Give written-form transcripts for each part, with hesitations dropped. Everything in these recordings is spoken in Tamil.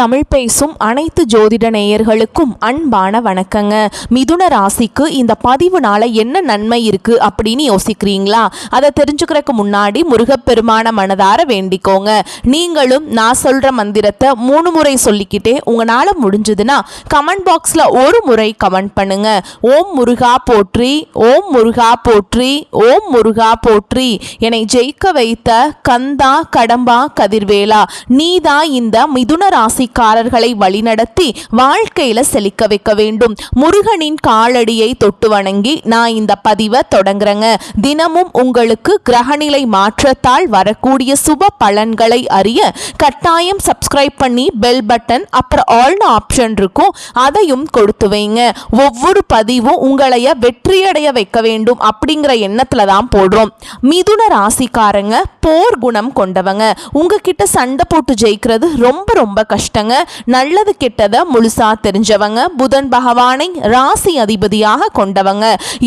தமிழ் பேசும் அனைத்து ஜோதிட நேயர்களுக்கும் அன்பான வணக்கங்க. மிதுன ராசிக்கு இந்த பதிவுனால என்ன நன்மை இருக்கு அப்படின்னு யோசிக்கிறீங்களா? அதை தெரிஞ்சுக்கிறதுக்கு முன்னாடி முருகப்பெருமான மனதார வேண்டிக்கோங்க. நீங்களும் நான் சொல்ற மந்திரத்தை 3 முறை சொல்லிக்கிட்டே உங்களால முடிஞ்சதுன்னா கமெண்ட் பாக்ஸ்ல ஒரு முறை கமெண்ட் பண்ணுங்க. ஓம் முருகா போற்றி, ஓம் முருகா போற்றி, ஓம் முருகா போற்றி. என்னை ஜெயிக்க வைத்த கந்தா கடம்பா கதிர்வேலா, நீதான் இந்த மிதுன ராசிக்காரர்களை வழிநடத்தி வாழ்க்கையில செழிக்க வைக்க வேண்டும். முருகனின் காலடியை தொட்டு வணங்கி நான் இந்த பதிவை தொடங்குறேங்க. தினமும் உங்களுக்கு கிரகநிலை மாற்றத்தால் வரக்கூடிய சுப பலன்களை அறிய கட்டாயம் சப்ஸ்கிரைப் பண்ணி பெல் பட்டன் அப்புறம் ஆல்னு ஆப்ஷன் இருக்கும், அதையும் கொடுத்து வைங்க. ஒவ்வொரு பதிவும் உங்களைய வெற்றியடைய வைக்க வேண்டும் அப்படிங்கிற எண்ணத்துல தான் போடுறோம். மிதுன ராசிக்காரங்க போர் குணம் கொண்டவங்க. உங்ககிட்ட சண்டை போட்டு ஜெயிக்கிறது ரொம்ப ரொம்ப கஷ்டங்க. நல்லது கெட்டதை முழுசா தெரிஞ்சவங்க. புதன் பகவானை ராசி அதிபதியாக கொண்டவங்க.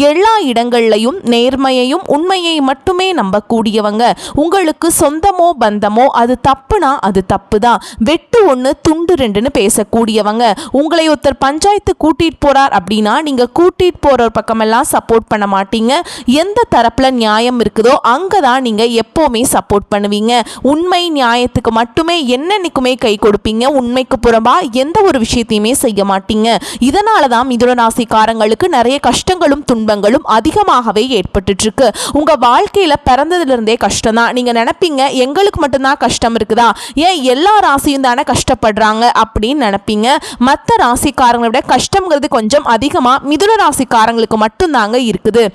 எல்லா இடங்கள்லையும் நேர்மையையும் உண்மையை மட்டுமே நம்பக்கூடியவங்க. உங்களுக்கு சொந்தமோ பந்தமோ அது தப்புனா அது தப்பு தான். வெட்டு ஒன்று துண்டு ரெண்டுன்னு பேசக்கூடியவங்க. உங்களை ஒருத்தர் பஞ்சாயத்து கூட்டிட்டு போறார் அப்படின்னா நீங்க கூட்டிட்டு போற பக்கமெல்லாம் சப்போர்ட் பண்ண மாட்டீங்க. எந்த தரப்புல நியாயம் இருக்குதோ அங்கதான் நீங்க எப்பவுமே சப்போர்ட் பண்ணுவீங்க. உண்மை நியாயத்துக்கு மட்டுமே என்னன்னைக்குமே கை கொடுப்பீங்க. உண்மைக்கு புறம்பா எந்த ஒரு விஷயத்தையுமே செய்ய மாட்டீங்க. இதனால தான் மிதுன ராசிக்காரங்களுக்கு நிறைய கஷ்டங்களும் துன்பங்களும் அதிகமாகவே ஏற்பட்டு இருக்கு. உங்க வாழ்க்கையில பிறந்ததுல இருந்தே கஷ்டம் தான். நீங்க நினைப்பீங்க எங்களுக்கு மட்டும்தான் கஷ்டம் இருக்குதா, ஏன் எல்லா ராசியும் தானே கஷ்டப்படுறாங்க அப்படின்னு நினைப்பீங்க. மற்ற ராசிக்காரங்களை விட கஷ்டம்ங்கிறது கொஞ்சம் அதிகமா மிதுன ராசிக்காரங்களுக்கு மட்டும்தாங்க இருக்குது.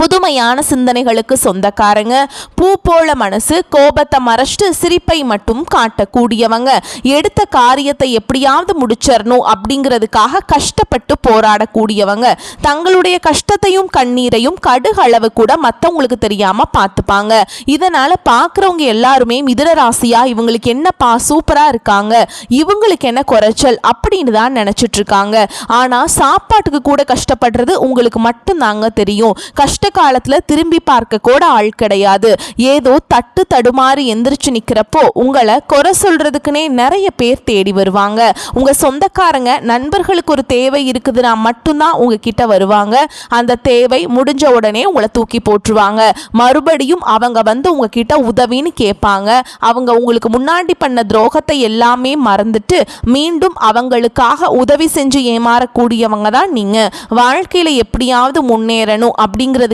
புதுமையான சிந்தனைகளுக்கு சொந்தக்காரங்க. பூ போல மனசு, கோபத்தை மறைச்சிட்டு சிரிப்பை மட்டும் காட்டக்கூடியவங்க. எடுத்த காரியத்தை எப்படியாவது முடிச்சிடணும் அப்படிங்கிறதுக்காக கஷ்டப்பட்டு போராடக்கூடியவங்க. தங்களுடைய கஷ்டத்தையும் கண்ணீரையும் கடுகளவு கூட மற்றவங்களுக்கு தெரியாம பார்த்துப்பாங்க. இதனால பார்க்குறவங்க எல்லாருமே மிதுன ராசியா இவங்களுக்கு என்னப்பா சூப்பரா இருக்காங்க, இவங்களுக்கு என்ன குறைச்சல் அப்படின்னு தான் நினைச்சிட்டு இருக்காங்க. ஆனா சாப்பாட்டுக்கு கூட கஷ்டப்படுறது உங்களுக்கு மட்டும்தாங்க தெரியும். கஷ்ட காலத்துல திரும்பி பார்க்க கூட ஆள் கிடையாது. ஏதோ தட்டு தடுமாறி எந்திரிச்சு நிக்கிறப்போ உங்களை குறை சொல்றதுக்குனே நிறைய பேர் தேடி வருவாங்க. உங்க சொந்தக்காரங்க நண்பர்களுக்கு ஒரு தேவை இருக்குதுன்னா மட்டும்தான் உங்ககிட்ட வருவாங்க. அந்த தேவை முடிஞ்ச உடனே உங்களை தூக்கி போட்டுருவாங்க. மறுபடியும் அவங்க வந்து உங்ககிட்ட உதவின்னு கேட்பாங்க. அவங்க உங்களுக்கு முன்னாடி பண்ண துரோகத்தை எல்லாமே மறந்துட்டு மீண்டும் அவங்களுக்காக உதவி செஞ்சு ஏமாறக்கூடியவங்க தான் நீங்க. வாழ்க்கையில எப்படியாவது முன்னேறணும் அப்படிங்கிறதுக்காக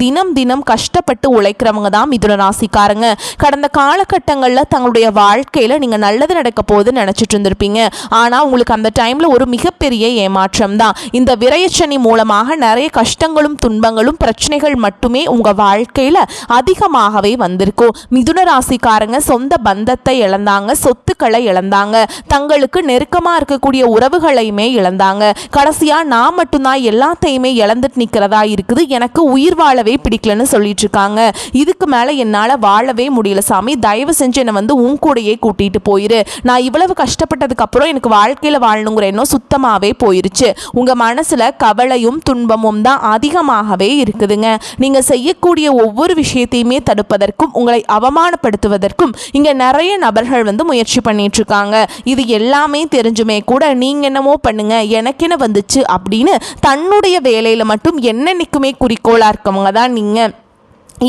தினம் தினம் கஷ்டப்பட்டு உழைக்கிறவங்க தான் மிதுன ராசிக்காரங்க. கடந்த காலகட்டங்களில் தங்களுடைய வாழ்க்கையில நீங்க நல்லது நடக்க போகுது நினைச்சிட்டு இருந்திருப்பீங்க. ஆனா உங்களுக்கு அந்த டைம்ல ஒரு மிகப்பெரிய ஏமாற்றம் தான். இந்த விரயச்சனி மூலமாக நிறைய கஷ்டங்களும் துன்பங்களும் பிரச்சனைகள் மட்டுமே உங்க வாழ்க்கையில அதிகமாகவே வந்திருக்கும். மிதுன ராசிக்காரங்க சொந்த பந்தத்தை இழந்தாங்க, சொத்துக்களை இழந்தாங்க, தங்களுக்கு நெருக்கமா இருக்கக்கூடிய உறவுகளையுமே இழந்தாங்க. கடைசியா நான் மட்டும்தான் எல்லாத்தையுமே இழந்துட்டு நிக்கிறதா இருக்குது, எனக்கு உயிர் வாழவே பிடிக்கலன்னு சொல்லிட்டு இருக்காங்க. இதுக்கு மேல என்னால வாழவே முடியல சாமி, தயவு செஞ்சு என்னை வந்து உன் கூடையே கூட்டிட்டு போயிரு. நான் இவ்வளவு கஷ்டப்பட்டதுக்கு அப்புறம் எனக்கு வாழ்க்கையில வாழணுங்கிற எண்ணம் சுத்தமாவே போயிருச்சு. உங்க மனசுல கவலையும் துன்பமும் தான் அதிகமாகவே இருக்குதுங்க. நீங்க செய்யக்கூடிய ஒவ்வொரு விஷயத்தையுமே தடுப்பதற்கும் உங்களை அவமானப்படுத்துவதற்கும் இங்க நிறைய நபர்கள் வந்து முயற்சி பண்ணிட்டு இருக்காங்க. இது எல்லாமே தெரிஞ்சுமே கூட நீங்க என்னமோ பண்ணுங்க எனக்கு என்ன வந்துச்சு அப்படின்னு தன்னுடைய வேலையில மட்டும் என்னன்னைக்குமே குறிக்கோளா இருக்கவங்க தான் நீங்க.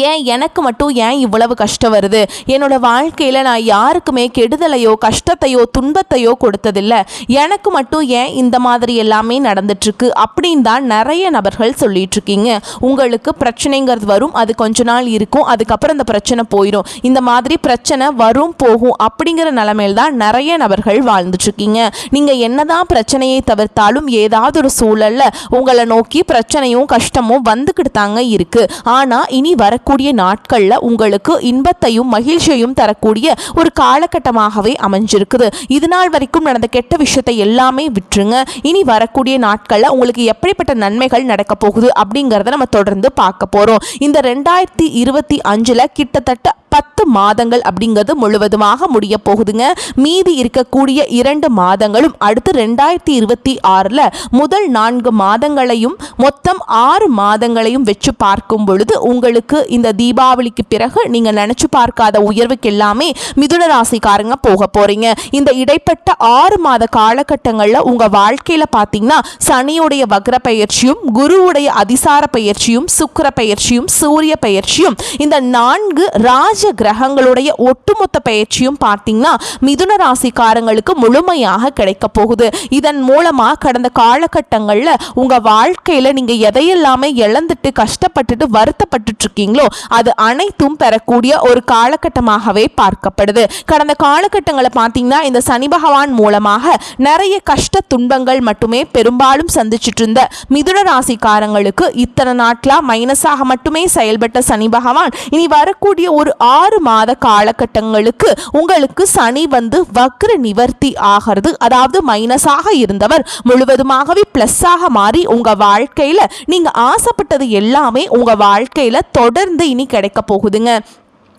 ஏன் எனக்கு மட்டும் ஏன் இவ்வளவு கஷ்டம் வருது, என்னோட வாழ்க்கையில் நான் யாருக்குமே கெடுதலையோ கஷ்டத்தையோ துன்பத்தையோ கொடுத்ததில்லை, எனக்கு மட்டும் ஏன் இந்த மாதிரி எல்லாமே நடந்துட்டுருக்கு அப்படின்னு தான் நிறைய நபர்கள் சொல்லிட்டு இருக்கீங்க. உங்களுக்கு பிரச்சனைங்கிறது வரும், அது கொஞ்ச நாள் இருக்கும், அதுக்கப்புறம் இந்த பிரச்சனை போயிடும். இந்த மாதிரி பிரச்சனை வரும் போகும் அப்படிங்கிற நிலைமையில் தான் நிறைய நபர்கள் வாழ்ந்துட்டுருக்கீங்க. நீங்கள் என்னதான் பிரச்சனையை தவிர்த்தாலும் ஏதாவது ஒரு சூழலில் உங்களை நோக்கி பிரச்சனையும் கஷ்டமும் வந்துக்கிட்டு தாங்க இருக்குது. ஆனால் இனி வர கூடிய நாட்கள்ல உங்களுக்கு இன்பத்தையும் மகிழ்ச்சியையும் தரக்கூடிய ஒரு காலகட்டமாகவே அமைஞ்சிருக்குது. இது நாள் வரைக்கும் நடந்த கெட்ட விஷயத்தை எல்லாமே விட்டுருங்க. இனி வரக்கூடிய நாட்கள்ல உங்களுக்கு எப்படிப்பட்ட நன்மைகள் நடக்க போகுது அப்படிங்கறத நம்ம தொடர்ந்து பார்க்க போறோம். இந்த 2025 கிட்டத்தட்ட 10 மாதங்கள் அப்படிங்கிறது முழுவதுமாக முடிய போகுதுங்க. மீதி இருக்கக்கூடிய 2 மாதங்களும் அடுத்து 2026 முதல் 4 மாதங்களையும் மொத்தம் 6 மாதங்களையும் வச்சு பார்க்கும் பொழுது உங்களுக்கு இந்த தீபாவளிக்கு பிறகு நீங்க நினைச்சு பார்க்காத உயர்வுக்கு எல்லாமே மிதுன ராசிக்காரங்க போக போறீங்க. இந்த இடைப்பட்ட 6 மாத காலகட்டங்கள்ல உங்க வாழ்க்கையில பாத்தீங்கன்னா சனியுடைய வக்ர பயிற்சியும், குருவுடைய அதிசார பயிற்சியும், சுக்கிர பயிற்சியும், சூரிய பயிற்சியும், இந்த 4 ராஜ கிரகங்களுடைய ஒட்டுமொத்த பயிற்சியும் பார்த்தீங்கன்னா மிதுன ராசிக்காரங்களுக்கு முழுமையாக கிடைக்க போகுது. இதன் மூலமா கடந்த காலகட்டங்களில் உங்க வாழ்க்கையில நீங்க எதையெல்லாமே இழந்துட்டு கஷ்டப்பட்டுட்டு வருத்தப்பட்டு இருக்கீங்களோ அது அனைத்தும் பெறக்கூடிய ஒரு காலகட்டமாகவே பார்க்கப்படுது. கடந்த காலகட்டங்களை பார்த்தீங்கன்னா இந்த சனி பகவான் மூலமாக நிறைய கஷ்ட துன்பங்கள் மட்டுமே பெரும்பாலும் சந்திச்சுட்டு இருந்த மிதுன ராசிக்காரங்களுக்கு இத்தனை நாட்களா மைனஸாக மட்டுமே செயல்பட்ட சனி பகவான் இனி வரக்கூடிய ஒரு 6 மாத காலகட்டங்களுக்கு உங்களுக்கு சனி வந்து வக்ர நிவர்த்தி ஆகிறது. அதாவது மைனஸாக இருந்தவர் முழுவதுமாகவே பிளஸ்ஸாக மாறி உங்க வாழ்க்கையில நீங்க ஆசைப்பட்டது எல்லாமே உங்க வாழ்க்கையில தொடர்ந்து இனி கிடைக்க போகுதுங்க.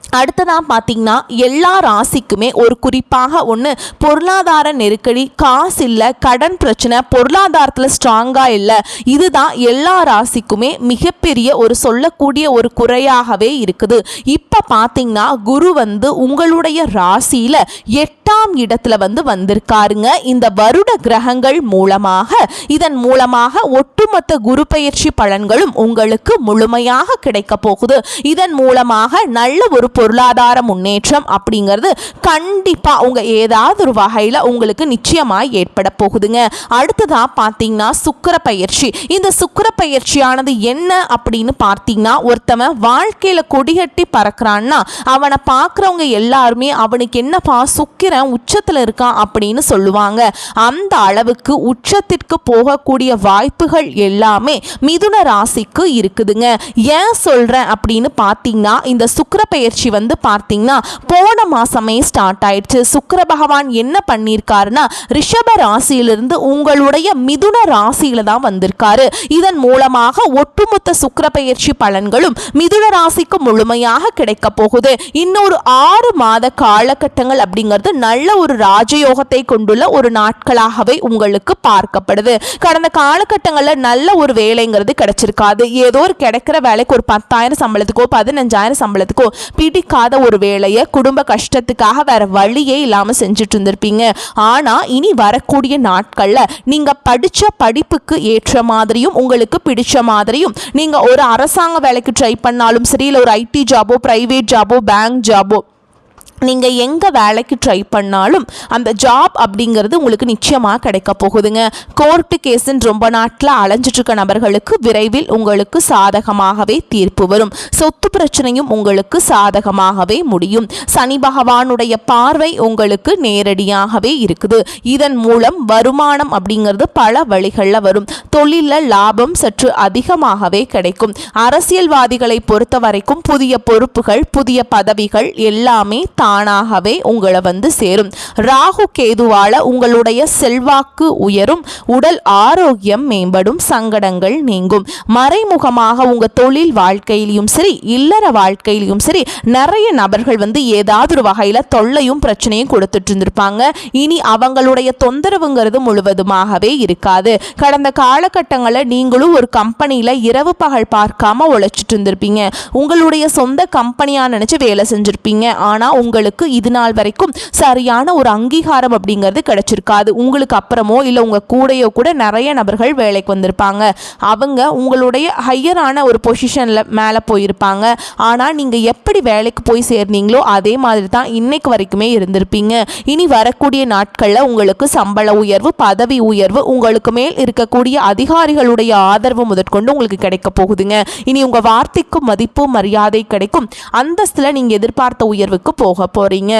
அடுத்ததான் பார்த்தீங்கன்னா எல்லா ராசிக்குமே ஒரு குறிப்பாக ஒன்று பொருளாதார நெருக்கடி, காசு இல்லை, கடன் பிரச்சனை, பொருளாதாரத்தில் ஸ்ட்ராங்காக இல்லை, இதுதான் எல்லா ராசிக்குமே மிகப்பெரிய ஒரு சொல்லக்கூடிய ஒரு குறையாகவே இருக்குது. இப்போ பார்த்தீங்கன்னா குரு வந்து உங்களுடைய ராசியில் 8ஆம் இடத்துல வந்திருக்காருங்க. இந்த வருட கிரகங்கள் மூலமாக இதன் மூலமாக ஒட்டுமொத்த குரு பயிற்சி பலன்களும் உங்களுக்கு முழுமையாக கிடைக்க போகுது. இதன் மூலமாக நல்ல ஒரு பொருளாதார முன்னேற்றம் அப்படிங்கிறது கண்டிப்பா உங்க ஏதாவது ஒரு வகையில உங்களுக்கு நிச்சயமாய் ஏற்பட போகுதுங்க. அடுத்ததா பார்த்தீங்கன்னா சுக்கிர பயிற்சி. இந்த சுக்கிர பயிற்சியானது என்ன அப்படின்னு பார்த்தீங்கன்னா ஒருத்தவன் வாழ்க்கையில கொடிகட்டி பறக்கிறான்னா அவனை பார்க்குறவங்க எல்லாருமே அவனுக்கு என்னப்பா சுக்கிரன் உச்சத்தில் இருக்கான் அப்படின்னு சொல்லுவாங்க. அந்த அளவுக்கு உச்சத்திற்கு போகக்கூடிய வாய்ப்புகள் எல்லாமே மிதுன ராசிக்கு இருக்குதுங்க. ஏன் சொல்றேன் அப்படின்னு பார்த்தீங்கன்னா இந்த சுக்கிர பயிற்சி பார்த்தீங்கன்னா போன மாசமே ஸ்டார்ட் ஆயிடுச்சு. சுக்கிர பகவான் என்ன பண்ணியிருக்காருன்னா ரிஷப ராசியிலிருந்து உங்களுடைய மிதுன ராசியில தான் வந்திருக்காரு. இதன் மூலமாக ஒட்டுமொத்த சுக்கிர பயிற்சி பலன்களும் மிதுன ராசிக்கு முழுமையாக கிடைக்க போகுது. இன்னொரு 6 மாத காலகட்டங்கள் அப்படிங்கிறது நல்ல ஒரு ராஜயோகத்தை கொண்டுள்ள ஒரு நாட்களாகவே உங்களுக்கு பார்க்கப்படுது. கடந்த காலகட்டங்களில் நல்ல ஒரு வேலைங்கிறது கிடைச்சிருக்காது. ஏதோ ஒரு கிடைக்கிற வேலைக்கு ஒரு 10,000 சம்பளத்துக்கோ 15,000 சம்பளத்துக்கோ பிடிக்காத ஒரு வேலையை குடும்ப கஷ்டத்துக்காக வேற வழியே இல்லாம செஞ்சுட்டு இருந்திருப்பீங்க. ஆனா இனி வரக்கூடிய நாட்கள்ல நீங்க படிச்ச படிப்புக்கு ஏற்ற மாதிரியும் உங்களுக்கு பிடிச்ச மாதிரியும் நீங்க ஒரு அரசாங்க வேலைக்கு ட்ரை பண்ணாலும் சரி, இல்லை ஒரு ஐடி ஜாபோ, பிரைவேட் ஜாபோ, பேங்க் ஜாபோ, நீங்கள் எங்கே வேலைக்கு ட்ரை பண்ணாலும் அந்த ஜாப் அப்படிங்கிறது உங்களுக்கு நிச்சயமாக கிடைக்க போகுதுங்க. கோர்ட்டு கேஸுன்னு ரொம்ப நாட்டில் அலைஞ்சிட்ருக்க நபர்களுக்கு விரைவில் உங்களுக்கு சாதகமாகவே தீர்ப்பு வரும். சொத்து பிரச்சனையும் உங்களுக்கு சாதகமாகவே முடியும். சனி பகவானுடைய பார்வை உங்களுக்கு நேரடியாகவே இருக்குது. இதன் மூலம் வருமானம் அப்படிங்கிறது பல வழிகளில் வரும். தொழிலில் லாபம் சற்று அதிகமாகவே கிடைக்கும். அரசியல்வாதிகளை பொறுத்த வரைக்கும் புதிய பொறுப்புகள், புதிய பதவிகள் எல்லாமே தானாகவே உங்களை சேரும். ராகு கேதுவால உங்களுடைய செல்வாக்கு உயரும், உடல் ஆரோக்கியம் மேம்படும், சங்கடங்கள் நீங்கும். மறைமுகமாக உங்க தொழில் வாழ்க்கையிலும் சரி, இல்லற வாழ்க்கையிலும் சரி நிறைய நபர்கள் ஏதாவது ஒரு வகையில தொல்லையும் பிரச்சனையும் கொடுத்துட்டு இருந்திருப்பாங்க. இனி அவங்களுடைய தொந்தரவுங்கிறது முழுவதுமாகவே இருக்காது. கடந்த காலகட்டங்களில் நீங்களும் ஒரு கம்பெனியில இரவு பகல் பார்க்காம உழைச்சிட்டு இருந்திருப்பீங்க. உங்களுடைய சொந்த கம்பெனியா நினைச்சு வேலை செஞ்சிருப்பீங்க. ஆனா உங்களுக்கு இது நாள் வரைக்கும் சரியான ஒரு அங்கீகாரம் அப்படிங்கிறது கிடைச்சிருக்காது. உங்களுக்கு அப்புறமோ இல்லை உங்க கூடையோ கூட நிறைய நபர்கள் வேலைக்கு வந்திருப்பாங்க. அவங்க உங்களுடைய ஹையரான ஒரு பொசிஷன்ல மேலே போயிருப்பாங்க. ஆனால் நீங்க எப்படி வேலைக்கு போய் சேர்ந்தீங்களோ அதே மாதிரி தான் இன்னைக்கு வரைக்குமே இருந்திருப்பீங்க. இனி வரக்கூடிய நாட்களில் உங்களுக்கு சம்பள உயர்வு, பதவி உயர்வு, உங்களுக்கு மேல் இருக்கக்கூடிய அதிகாரிகளுடைய ஆதரவு முதற்கொண்டு உங்களுக்கு கிடைக்க போகுதுங்க. இனி உங்க வார்த்தைக்கு மதிப்பு மரியாதை கிடைக்கும். அந்தஸ்துல நீங்க எதிர்பார்த்த உயர்வுக்கு போக போறீங்க.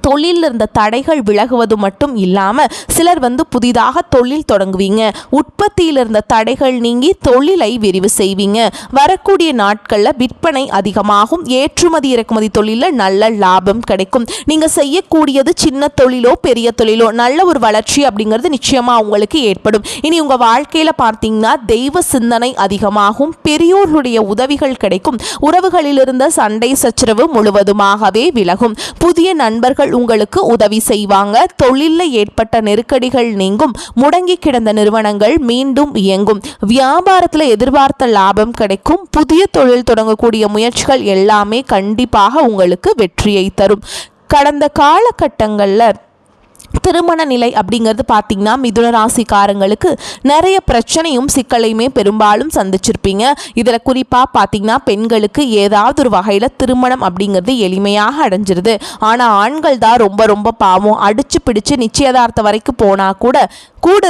தொழிலில் இருந்த தடைகள் விலகுவது மட்டும் இல்லாமல் சிலர் புதிதாக தொழில் தொடங்குவீங்க. உற்பத்தியில் இருந்த தடைகள் நீங்கி தொழிலை விரிவு செய்வீங்க. வரக்கூடிய நாட்களில் விற்பனை அதிகமாகும். ஏற்றுமதி இறக்குமதி தொழிலில் நல்ல லாபம் கிடைக்கும். நீங்கள் செய்யக்கூடியது சின்ன தொழிலோ பெரிய தொழிலோ நல்ல ஒரு வளர்ச்சி அப்படிங்கிறது நிச்சயமாக உங்களுக்கு ஏற்படும். இனி உங்கள் வாழ்க்கையில் பார்த்தீங்கன்னா தெய்வ சிந்தனை அதிகமாகும். பெரியோர்களுடைய உதவிகள் கிடைக்கும். உறவுகளில் இருந்த சண்டை சச்சரவு முழுவதுமாகவே விலகும். புதிய நண்பர்கள் உங்களுக்கு உதவி செய்வாங்க. தொழிலில் ஏற்பட்ட நெருக்கடிகள் நீங்கும். முடங்கி கிடந்த நிறுவனங்கள் மீண்டும் இயங்கும். வியாபாரத்தில் எதிர்பார்த்த லாபம் கிடைக்கும். புதிய தொழில் தொடங்கக்கூடிய முயற்சிகள் எல்லாமே கண்டிப்பாக உங்களுக்கு வெற்றியை தரும். கடந்த காலகட்டங்களில் திருமண நிலை அப்படிங்கிறது பார்த்தீங்கன்னா மிதுன ராசிக்காரங்களுக்கு நிறைய பிரச்சனையும் சிக்கலையுமே பெரும்பாலும் சந்திச்சிருப்பீங்க. இதில் குறிப்பாக பார்த்தீங்கன்னா பெண்களுக்கு ஏதாவது ஒரு வகையில் திருமணம் அப்படிங்கிறது எளிமையாக அடைஞ்சிருது. ஆனால் ஆண்கள் தான் ரொம்ப ரொம்ப பாவம். அடிச்சு பிடிச்சு நிச்சயதார்த்தம் வரைக்கும் போனால் கூட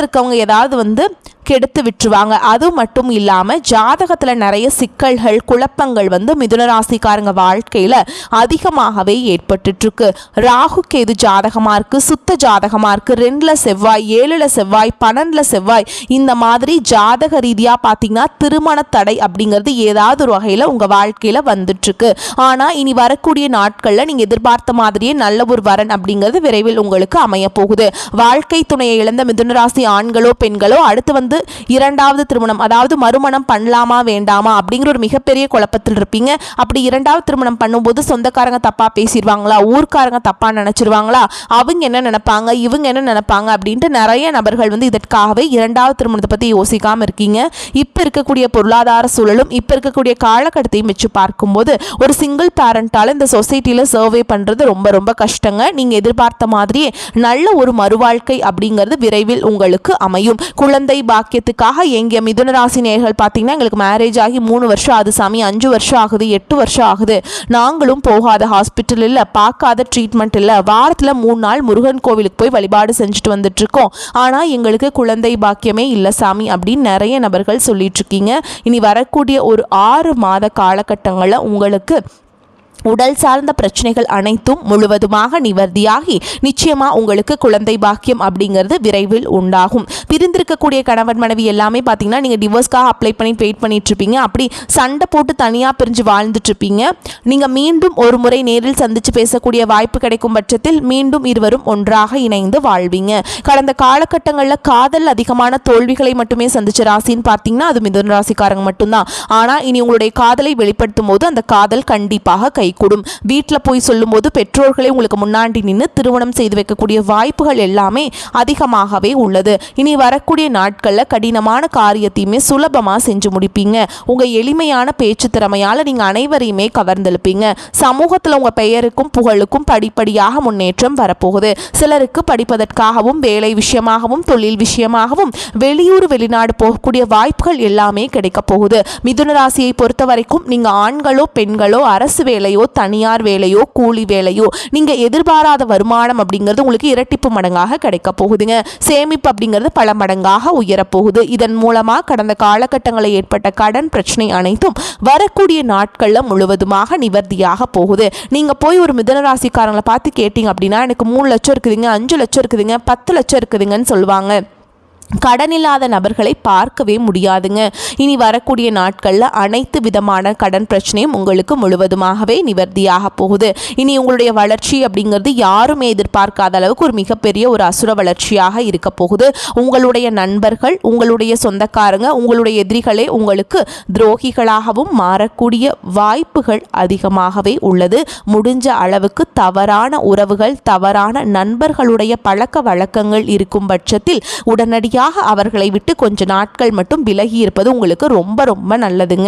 இருக்கவங்க ஏதாவது கெடுத்து விட்டுருவாங்க. அது மட்டும் இல்லாமல் ஜாதகத்தில் நிறைய சிக்கல்கள் குழப்பங்கள் மிதுன ராசிக்காரங்க வாழ்க்கையில் அதிகமாகவே ஏற்பட்டுருக்கு. ராகு கேது ஜாதகமாக இருக்குது, சுத்த ஜாதகமாக இருக்குது, 2ல் செவ்வாய், 7ல் செவ்வாய், 12ல் செவ்வாய், இந்த மாதிரி ஜாதக ரீதியாக பார்த்தீங்கன்னா திருமண தடை அப்படிங்கிறது ஏதாவது ஒரு வகையில் உங்கள் வாழ்க்கையில் வந்துட்டுருக்கு. ஆனால் இனி வரக்கூடிய நாட்களில் நீங்கள் எதிர்பார்த்த மாதிரியே நல்ல ஒரு வரன் அப்படிங்கிறது விரைவில் உங்களுக்கு அமைய போகுது. வாழ்க்கை துணையை இழந்த மிதுன ராசி ஆண்களோ பெண்களோ அடுத்து இரண்டாவது திருமணம் அதாவது மறுமணம் பண்ணலாமா வேண்டாமா அப்படிங்கிற ஒரு மிகப்பெரிய குழப்பத்தில் இருப்பீங்க. அப்படி இரண்டாவது திருமணம் பண்ணும்போது சொந்தக்காரங்க தப்பா பேசிடுவாங்களா, ஊர்க்காரங்க தப்பா நினைச்சிருவாங்களா, அவங்க என்ன நினைப்பாங்க, இவங்க என்ன நினைப்பாங்க அப்படின்ட்டு நிறைய நபர்கள் இதற்காகவே இரண்டாவது திருமணத்தை பற்றி யோசிக்காமல் இருக்கீங்க. இப்போ இருக்கக்கூடிய பொருளாதார சூழலும் இப்போ இருக்கக்கூடிய காலகட்டத்தையும் வச்சு பார்க்கும்போது ஒரு சிங்கிள் பேரண்டால் இந்த சொசைட்டியில் சர்வே பண்ணுறது ரொம்ப ரொம்ப கஷ்டங்க. நீங்கள் எதிர்பார்த்த மாதிரியே நல்ல ஒரு மறுவாழ்க்கை அப்படிங்கிறது விரைவில் உங்களுக்கு அமையும். குழந்தை பாக்கியத்துக்காக எங்க மிதுன ராசி நேயர்கள் பார்த்தீங்கன்னா எங்களுக்கு மேரேஜ் ஆகி 3 வருஷம் ஆகுது சாமி, 5 வருஷம் ஆகுது, 8 வருஷம் ஆகுது, நாங்களும் போகாத ஹாஸ்பிட்டல் இல்லை, பார்க்காத ட்ரீட்மெண்ட் இல்லை, வாரத்தில் 3 நாள் முருகன் கோவிலுக்கு போய் வழிபாடு செஞ்சுட்டு வந்துட்டு இருக்கோம், ஆனால் எங்களுக்கு குழந்தை பாக்கியமே இல்லை சாமி அப்படின்னு நிறைய நபர்கள் சொல்லிட்டு இருக்கீங்க. இனி வரக்கூடிய ஒரு 6 மாத காலகட்டங்களில் உங்களுக்கு உடல் சார்ந்த பிரச்சனைகள் அனைத்தும் முழுவதுமாக நிவர்த்தியாகி நிச்சயமா உங்களுக்கு குழந்தை பாக்கியம் அப்படிங்கிறது விரைவில் உண்டாகும். பிரிந்திருக்கக்கூடிய கணவன் மனைவி எல்லாமே பார்த்தீங்கன்னா நீங்கள் டிவோர்ஸ்க்காக அப்ளை பண்ணி வெயிட் பண்ணிட்டு இருப்பீங்க. அப்படி சண்டை போட்டு தனியாக பிரிஞ்சு வாழ்ந்துட்டு இருப்பீங்க. நீங்கள் மீண்டும் ஒரு முறை நேரில் சந்தித்து பேசக்கூடிய வாய்ப்பு கிடைக்கும் பட்சத்தில் மீண்டும் இருவரும் ஒன்றாக இணைந்து வாழ்வீங்க. கடந்த காலகட்டங்களில் காதல் அதிகமான தோல்விகளை மட்டுமே சந்திச்ச ராசின்னு பார்த்தீங்கன்னா அது மிதுன ராசிக்காரங்க மட்டும்தான். ஆனால் இனி உங்களுடைய காதலை வெளிப்படுத்தும் போது அந்த காதல் கண்டிப்பாக கூடும். வீட்டில் போய் சொல்லும்போது பெற்றோர்களே உங்களுக்கு முன்னாடி நின்று திருமணம் செய்து வைக்கக்கூடிய வாய்ப்புகள் எல்லாமே அதிகமாகவே உள்ளது. இனி வரக்கூடிய நாட்களில் கடினமான காரியத்தையுமே சுலபமாக செஞ்சு முடிப்பீங்க. உங்கள் எளிமையான பேச்சு திறமையால் நீங்கள் அனைவரையுமே கவர்ந்தெழுப்பீங்க. சமூகத்தில் உங்கள் பெயருக்கும் புகழுக்கும் படிப்படியாக முன்னேற்றம் வரப்போகுது. சிலருக்கு படிப்பதற்காகவும் வேலை விஷயமாகவும் தொழில் விஷயமாகவும் வெளியூர் வெளிநாடு போகக்கூடிய வாய்ப்புகள் எல்லாமே கிடைக்க போகுது. மிதுன ராசியை பொறுத்த வரைக்கும் நீங்கள் ஆண்களோ பெண்களோ அரசு வேலையோ தனியார் வேலையோ கூலி வேலையோ நீங்கள் எதிர்பாராத வருமானம் அப்படிங்கிறது உங்களுக்கு இரட்டிப்பு மடங்காக கிடைக்க போகுதுங்க. சேமிப்பு அப்படிங்கிறது பல மடங்காக உயரப்போகுது. இதன் மூலமாக கடந்த காலகட்டங்களில் ஏற்பட்ட கடன் பிரச்சனை அனைத்தும் வரக்கூடிய நாட்களில் முழுவதுமாக நிவர்த்தியாக போகுது. நீங்கள் போய் ஒரு மிதுன ராசிக்காரங்களை பார்த்து கேட்டீங்க அப்படின்னா எனக்கு 3 லட்சம் இருக்குதுங்க, 5 லட்சம் இருக்குதுங்க, 10 லட்சம் இருக்குதுங்கன்னு சொல்லுவாங்க. கடனில்லாத நபர்களை பார்க்கவே முடியாதுங்க. இனி வரக்கூடிய நாட்களில் அனைத்து விதமான கடன் பிரச்சனையும் உங்களுக்கு முழுவதுமாகவே நிவர்த்தியாக போகுது. இனி உங்களுடைய வளர்ச்சி அப்படிங்கிறது யாருமே எதிர்பார்க்காத அளவுக்கு ஒரு மிகப்பெரிய ஒரு அசுர வளர்ச்சியாக இருக்க போகுது. உங்களுடைய நண்பர்கள், உங்களுடைய சொந்தக்காரங்க, உங்களுடைய எதிரிகளே உங்களுக்கு துரோகிகளாகவும் மாறக்கூடிய வாய்ப்புகள் அதிகமாகவே உள்ளது. முடிஞ்ச அளவுக்கு தவறான உறவுகள், தவறான நண்பர்களுடைய பழக்க வழக்கங்கள் இருக்கும் பட்சத்தில் உடனடியாக அவர்களை விட்டு கொஞ்ச நாட்கள் மட்டும் விலகி இருப்பது உங்களுக்கு ரொம்ப ரொம்ப நல்லதுங்க.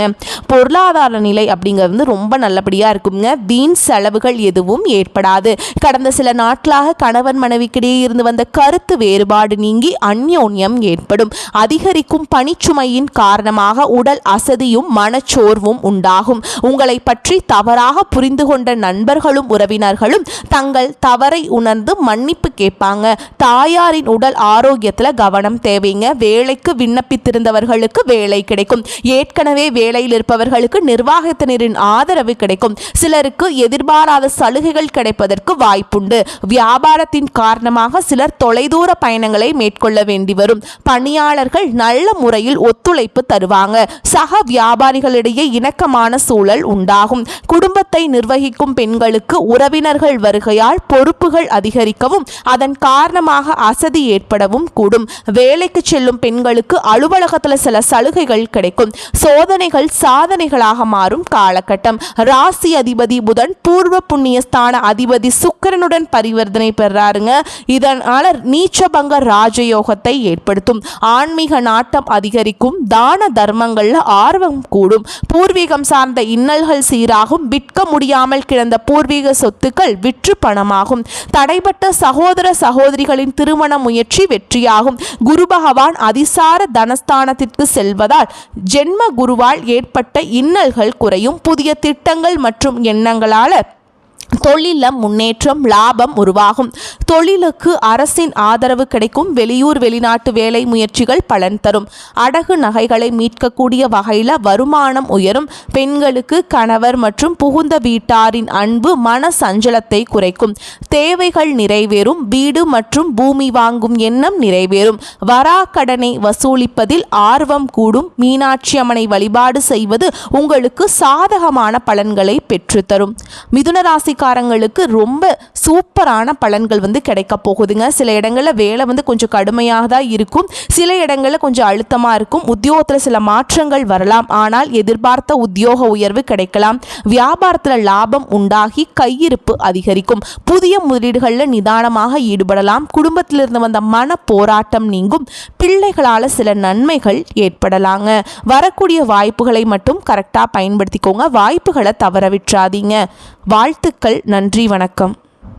பொருளாதார நிலை அப்படிங்கிறது ரொம்ப நல்லபடியாக இருக்குங்க. வீண் செலவுகள் எதுவும் ஏற்படாது. கடந்த சில நாட்களாக கணவன் மனைவிக்கிடையே இருந்து வந்த கருத்து வேறுபாடு நீங்கி அந்யோன்யம் ஏற்படும். அதிகரிக்கும் பணிச்சுமையின் காரணமாக உடல் அசதியும் மனச்சோர்வும் உண்டாகும். உங்களை பற்றி தவறாக புரிந்து கொண்ட நண்பர்களும் உறவினர்களும் தங்கள் தவறை உணர்ந்து மன்னிப்பு கேட்பாங்க. தாயாரின் உடல் ஆரோக்கியத்தில் கவனம் கவனம் தேவைங்க. வேலைக்கு விண்ணப்பித்திருந்தவர்களுக்கு வேலை கிடைக்கும். ஏற்கனவே வேலையில் இருப்பவர்களுக்கு நிர்வாகத்தினரின் ஆதரவு கிடைக்கும். சிலருக்கு எதிர்பாராத சலுகைகள் கிடைப்பதற்கு வாய்ப்புண்டு. வியாபாரத்தின் காரணமாக சிலர் தொலைதூர பயணங்களை மேற்கொள்ள வேண்டி வரும். பணியாளர்கள் நல்ல முறையில் ஒத்துழைப்பு தருவாங்க. சக வியாபாரிகளிடையே இணக்கமான சூழல் உண்டாகும். குடும்பத்தை நிர்வகிக்கும் பெண்களுக்கு உறவினர்கள் வருகையால் பொறுப்புகள் அதிகரிக்கவும் அதன் காரணமாக அசதி ஏற்படவும் கூடும். வேலைக்கு செல்லும் பெண்களுக்கு அலுவலகத்தில் சில சலுகைகள் கிடைக்கும். சோதனைகள் சாதனைகளாக மாறும் காலகட்டம். ராசி அதிபதி புதன் பூர்வ புண்ணியஸ்தான அதிபதி சுக்கிரனுடன் பரிவர்த்தனை பெறாருங்க. இதனால நீச்சபங்க ராஜயோகத்தை ஏற்படுத்தும். ஆன்மீக நாட்டம் அதிகரிக்கும். தான தர்மங்கள்ல ஆர்வம் கூடும். பூர்வீகம் சார்ந்த இன்னல்கள் சீராகும். விற்க முடியாமல் கிடந்த பூர்வீக சொத்துக்கள் விற்று பணமாகும். தடைப்பட்ட சகோதர சகோதரிகளின் திருமண முயற்சி வெற்றியாகும். குரு பகவான் அதிசார தனஸ்தானத்திற்கு செல்வதால் ஜென்ம குருவால் ஏற்பட்ட இன்னல்கள் குறையும். புதிய திட்டங்கள் மற்றும் எண்ணங்களால தொழிலில் முன்னேற்றம் லாபம் உருவாகும். தொழிலுக்கு அரசின் ஆதரவு கிடைக்கும். வெளியூர் வெளிநாட்டு வேலை முயற்சிகள் பலன் தரும். அடகு நகைகளை மீட்கக்கூடிய வகையில் வருமானம் உயரும். பெண்களுக்கு கணவர் மற்றும் புகுந்த வீட்டாரின் அன்பு மன சஞ்சலத்தை குறைக்கும். தேவைகள் நிறைவேறும். வீடு மற்றும் பூமி வாங்கும் எண்ணம் நிறைவேறும். வராக்கடனை வசூலிப்பதில் ஆர்வம் கூடும். மீனாட்சி அம்மனை வழிபாடு செய்வது உங்களுக்கு சாதகமான பலன்களை பெற்றுத்தரும். மிதுன ராசி காரங்களுக்கு ரொம்ப சூப்பரான பலன்கள் கிடைக்க போகுதுங்க. சில இடங்களில் வேலை கொஞ்சம் கடுமையாக தான் இருக்கும். சில இடங்களில் கொஞ்சம் அழுத்தமாக இருக்கும். உத்தியோகத்தில் சில மாற்றங்கள் வரலாம். ஆனால் எதிர்பார்த்த உத்தியோக உயர்வு கிடைக்கலாம். வியாபாரத்தில் லாபம் உண்டாகி கையிருப்பு அதிகரிக்கும். புதிய முதலீடுகளில் நிதானமாக ஈடுபடலாம். குடும்பத்திலிருந்து வந்த மன போராட்டம் நீங்கும். பிள்ளைகளால் சில நன்மைகள் ஏற்படலாங்க. வரக்கூடிய வாய்ப்புகளை மட்டும் கரெக்டாக பயன்படுத்திக்கோங்க. வாய்ப்புகளை தவற விட்டுறாதீங்க. வாழ்த்துக்கள். நன்றி. வணக்கம்.